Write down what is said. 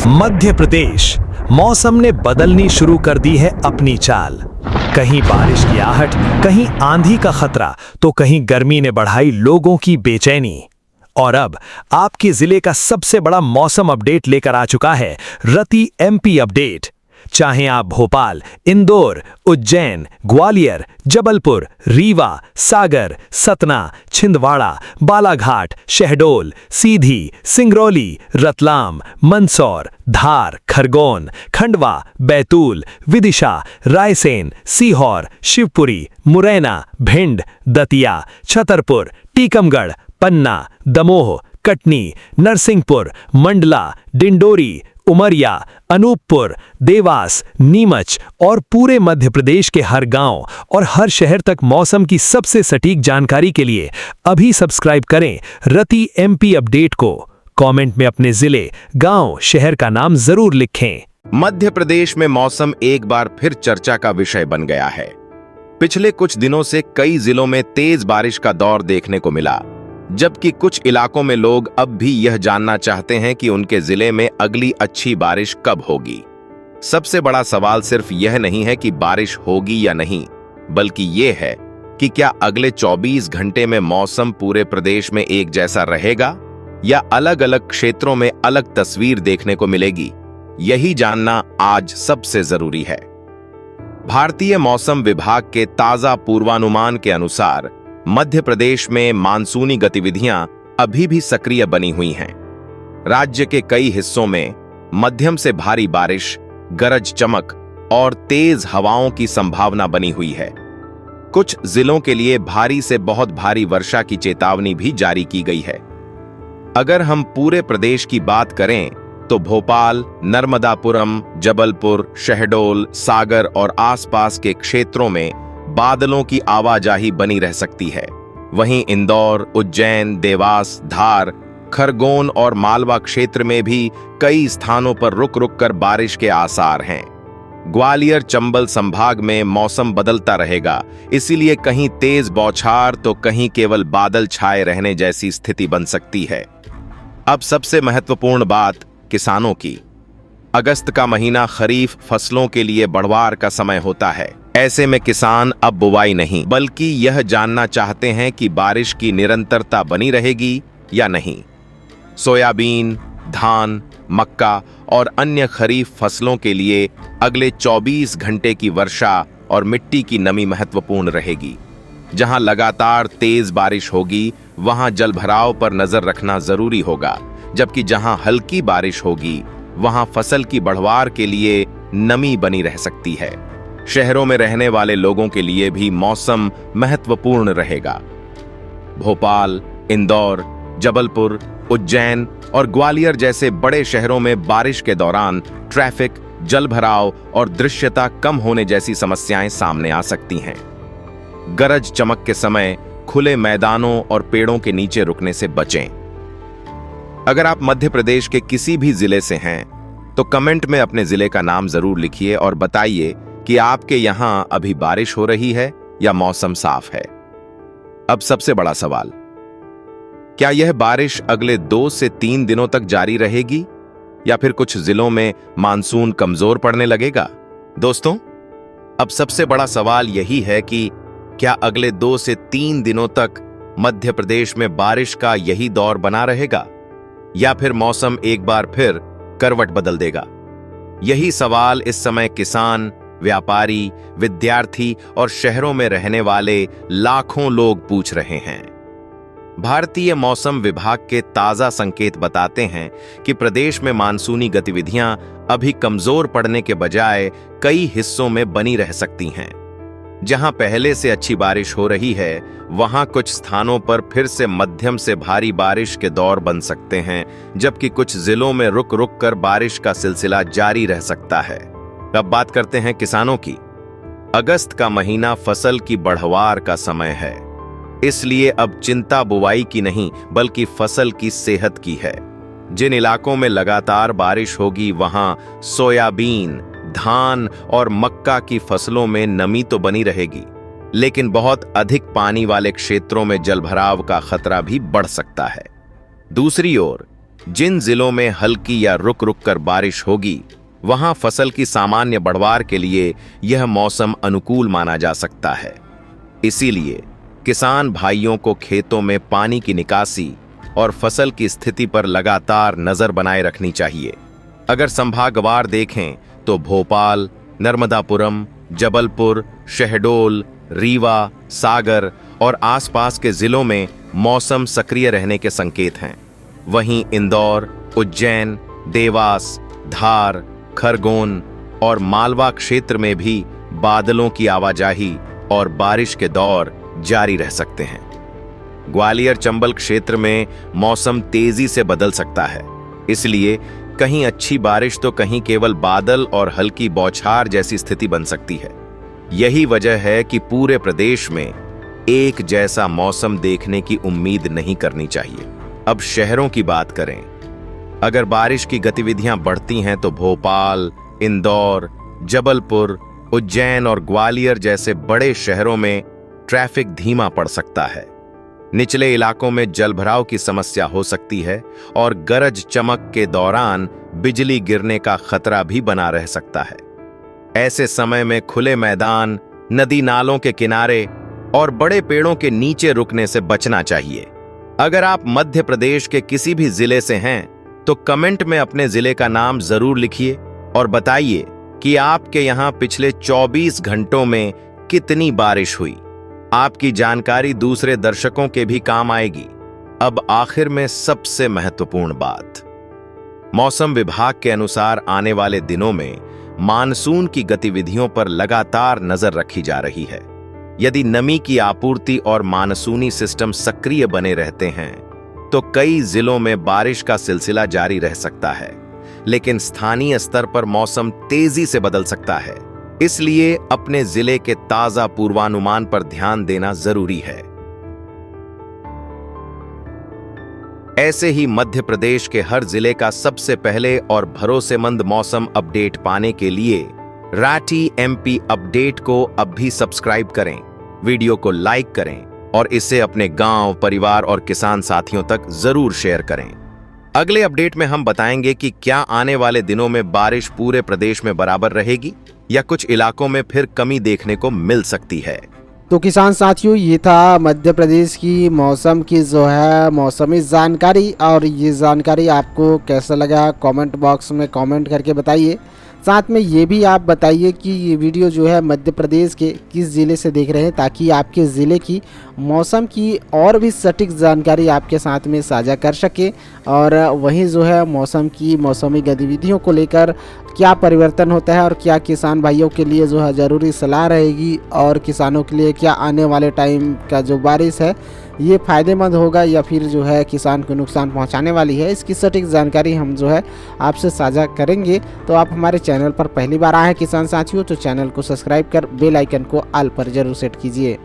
मध्य प्रदेश मौसम ने बदलनी शुरू कर दी है अपनी चाल। कहीं बारिश की आहट, कहीं आंधी का खतरा, तो कहीं गर्मी ने बढ़ाई लोगों की बेचैनी। और अब आपके जिले का सबसे बड़ा मौसम अपडेट लेकर आ चुका है रति एमपी अपडेट। चाहे आप भोपाल, इंदौर, उज्जैन, ग्वालियर, जबलपुर, रीवा, सागर, सतना, छिंदवाड़ा, बालाघाट, शहडोल, सीधी, सिंगरौली, रतलाम, मंदसौर, धार, खरगोन, खंडवा, बैतूल, विदिशा, रायसेन, सीहोर, शिवपुरी, मुरैना, भिंड, दतिया, छतरपुर, टीकमगढ़, पन्ना, दमोह, कटनी, नरसिंहपुर, मंडला, डिंडोरी, उमरिया, अनूपपुर, देवास, नीमच और पूरे मध्य प्रदेश के हर गांव और हर शहर तक मौसम की सबसे सटीक जानकारी के लिए अभी सब्सक्राइब करें रति एमपी अपडेट को। कमेंट में अपने जिले, गांव, शहर का नाम जरूर लिखें। मध्य प्रदेश में मौसम एक बार फिर चर्चा का विषय बन गया है। पिछले कुछ दिनों से कई जिलों में तेज बारिश का दौर देखने को मिला, जबकि कुछ इलाकों में लोग अब भी यह जानना चाहते हैं कि उनके जिले में अगली अच्छी बारिश कब होगी। सबसे बड़ा सवाल सिर्फ यह नहीं है कि बारिश होगी या नहीं, बल्कि यह है कि क्या अगले 24 घंटे में मौसम पूरे प्रदेश में एक जैसा रहेगा या अलग अलग क्षेत्रों में अलग तस्वीर देखने को मिलेगी। यही जानना आज सबसे जरूरी है। भारतीय मौसम विभाग के ताजा पूर्वानुमान के अनुसार मध्य प्रदेश में मानसूनी गतिविधियां अभी भी सक्रिय बनी हुई हैं। राज्य के कई हिस्सों में मध्यम से भारी बारिश, गरज चमक और तेज हवाओं की संभावना बनी हुई है। कुछ जिलों के लिए भारी से बहुत भारी वर्षा की चेतावनी भी जारी की गई है। अगर हम पूरे प्रदेश की बात करें तो भोपाल, नर्मदापुरम, जबलपुर, शहडोल, सागर और आसपास के क्षेत्रों में बादलों की आवाजाही बनी रह सकती है। वहीं इंदौर, उज्जैन, देवास, धार, खरगोन और मालवा क्षेत्र में भी कई स्थानों पर रुक रुक कर बारिश के आसार हैं। ग्वालियर, चंबल संभाग में मौसम बदलता रहेगा, इसीलिए कहीं तेज बौछार तो कहीं केवल बादल छाए रहने जैसी स्थिति बन सकती है। अब सबसे महत्वपूर्ण बात किसानों की। अगस्त का महीना खरीफ फसलों के लिए बढ़वार का समय होता है। ऐसे में किसान अब बुवाई नहीं, बल्कि यह जानना चाहते हैं कि बारिश की निरंतरता बनी रहेगी या नहीं। सोयाबीन, धान, मक्का और अन्य खरीफ फसलों के लिए अगले 24 घंटे की वर्षा और मिट्टी की नमी महत्वपूर्ण रहेगी। जहां लगातार तेज बारिश होगी, वहां जलभराव पर नजर रखना जरूरी होगा, जबकि जहां हल्की बारिश होगी, वहां फसल की बढ़वार के लिए नमी बनी रह सकती है। शहरों में रहने वाले लोगों के लिए भी मौसम महत्वपूर्ण रहेगा। भोपाल, इंदौर, जबलपुर, उज्जैन और ग्वालियर जैसे बड़े शहरों में बारिश के दौरान ट्रैफिक, जलभराव और दृश्यता कम होने जैसी समस्याएं सामने आ सकती हैं। गरज चमक के समय खुले मैदानों और पेड़ों के नीचे रुकने से बचें। अगर आप मध्य प्रदेश के किसी भी जिले से हैं, तो कमेंट में अपने जिले का नाम जरूर लिखिए और बताइए कि आपके यहां अभी बारिश हो रही है या मौसम साफ है। अब सबसे बड़ा सवाल, क्या यह बारिश अगले 2 से 3 दिनों तक जारी रहेगी या फिर कुछ जिलों में मानसून कमजोर पड़ने लगेगा? दोस्तों, अब सबसे बड़ा सवाल यही है कि क्या अगले 2 से 3 दिनों तक मध्य प्रदेश में बारिश का यही दौर बना रहेगा या फिर मौसम एक बार फिर करवट बदल देगा? यही सवाल इस समय किसान, व्यापारी, विद्यार्थी और शहरों में रहने वाले लाखों लोग पूछ रहे हैं। भारतीय मौसम विभाग के ताजा संकेत बताते हैं कि प्रदेश में मानसूनी गतिविधियां अभी कमजोर पड़ने के बजाय कई हिस्सों में बनी रह सकती हैं। जहां पहले से अच्छी बारिश हो रही है, वहां कुछ स्थानों पर फिर से मध्यम से भारी बारिश के दौर बन सकते हैं, जबकि कुछ जिलों में रुक रुक कर बारिश का सिलसिला जारी रह सकता है। अब बात करते हैं किसानों की। अगस्त का महीना फसल की बढ़वार का समय है, इसलिए अब चिंता बुवाई की नहीं बल्कि फसल की सेहत की है। जिन इलाकों में लगातार बारिश होगी, वहां सोयाबीन, धान और मक्का की फसलों में नमी तो बनी रहेगी, लेकिन बहुत अधिक पानी वाले क्षेत्रों में जलभराव का खतरा भी बढ़ सकता है। दूसरी ओर जिन जिलों में हल्की या रुक रुक कर बारिश होगी वहां फसल की सामान्य बढ़वार के लिए यह मौसम अनुकूल माना जा सकता है। इसीलिए किसान भाइयों को खेतों में पानी की निकासी और फसल की स्थिति पर लगातार नजर बनाए रखनी चाहिए। अगर संभागवार देखें तो भोपाल, नर्मदापुरम, जबलपुर, शहडोल, रीवा, सागर और आसपास के जिलों में मौसम सक्रिय रहने के संकेत हैं। वहीं इंदौर, उज्जैन, देवास, धार, खरगोन और मालवा क्षेत्र में भी बादलों की आवाजाही और बारिश के दौर जारी रह सकते हैं। ग्वालियर चंबल क्षेत्र में मौसम तेजी से बदल सकता है, इसलिए कहीं अच्छी बारिश तो कहीं केवल बादल और हल्की बौछार जैसी स्थिति बन सकती है। यही वजह है कि पूरे प्रदेश में एक जैसा मौसम देखने की उम्मीद नहीं करनी चाहिए। अब शहरों की बात करें, अगर बारिश की गतिविधियां बढ़ती हैं तो भोपाल, इंदौर, जबलपुर, उज्जैन और ग्वालियर जैसे बड़े शहरों में ट्रैफिक धीमा पड़ सकता है। निचले इलाकों में जलभराव की समस्या हो सकती है और गरज चमक के दौरान बिजली गिरने का खतरा भी बना रह सकता है। ऐसे समय में खुले मैदान, नदी नालों के किनारे और बड़े पेड़ों के नीचे रुकने से बचना चाहिए। अगर आप मध्य प्रदेश के किसी भी जिले से हैं तो कमेंट में अपने जिले का नाम जरूर लिखिए और बताइए कि आपके यहाँ पिछले 24 घंटों में कितनी बारिश हुई। आपकी जानकारी दूसरे दर्शकों के भी काम आएगी। अब आखिर में सबसे महत्वपूर्ण बात, मौसम विभाग के अनुसार आने वाले दिनों में मानसून की गतिविधियों पर लगातार नजर रखी जा रही है। यदि नमी की आपूर्ति और मानसूनी सिस्टम सक्रिय बने रहते हैं तो कई जिलों में बारिश का सिलसिला जारी रह सकता है, लेकिन स्थानीय स्तर पर मौसम तेजी से बदल सकता है। इसलिए अपने जिले के ताजा पूर्वानुमान पर ध्यान देना जरूरी है। ऐसे ही मध्य प्रदेश के हर जिले का सबसे पहले और भरोसेमंद मौसम अपडेट पाने के लिए राठी एमपी अपडेट को अब भी सब्सक्राइब करें, वीडियो को लाइक करें और इसे अपने गांव, परिवार और किसान साथियों तक जरूर शेयर करें। अगले अपडेट में हम बताएंगे कि क्या आने वाले दिनों में बारिश पूरे प्रदेश में बराबर रहेगी या कुछ इलाकों में फिर कमी देखने को मिल सकती है। तो किसान साथियों, ये था मध्य प्रदेश की मौसम की जो है मौसमी जानकारी, और ये जानकारी आपको कैसा लगा कमेंट बॉक्स में कमेंट करके बताइए। साथ में ये भी आप बताइए कि ये वीडियो जो है मध्य प्रदेश के किस ज़िले से देख रहे हैं, ताकि आपके ज़िले की मौसम की और भी सटीक जानकारी आपके साथ में साझा कर सके। और वहीं जो है मौसम की मौसमी गतिविधियों को लेकर क्या परिवर्तन होता है और क्या किसान भाइयों के लिए जो है ज़रूरी सलाह रहेगी, और किसानों के लिए क्या आने वाले टाइम का जो बारिश है ये फ़ायदेमंद होगा या फिर जो है किसान को नुकसान पहुंचाने वाली है, इसकी सटीक जानकारी हम जो है आपसे साझा करेंगे। तो आप हमारे चैनल पर पहली बार आए हैं किसान साथियों, तो चैनल को सब्सक्राइब कर बेल आइकन को ऑल पर जरूर सेट कीजिए।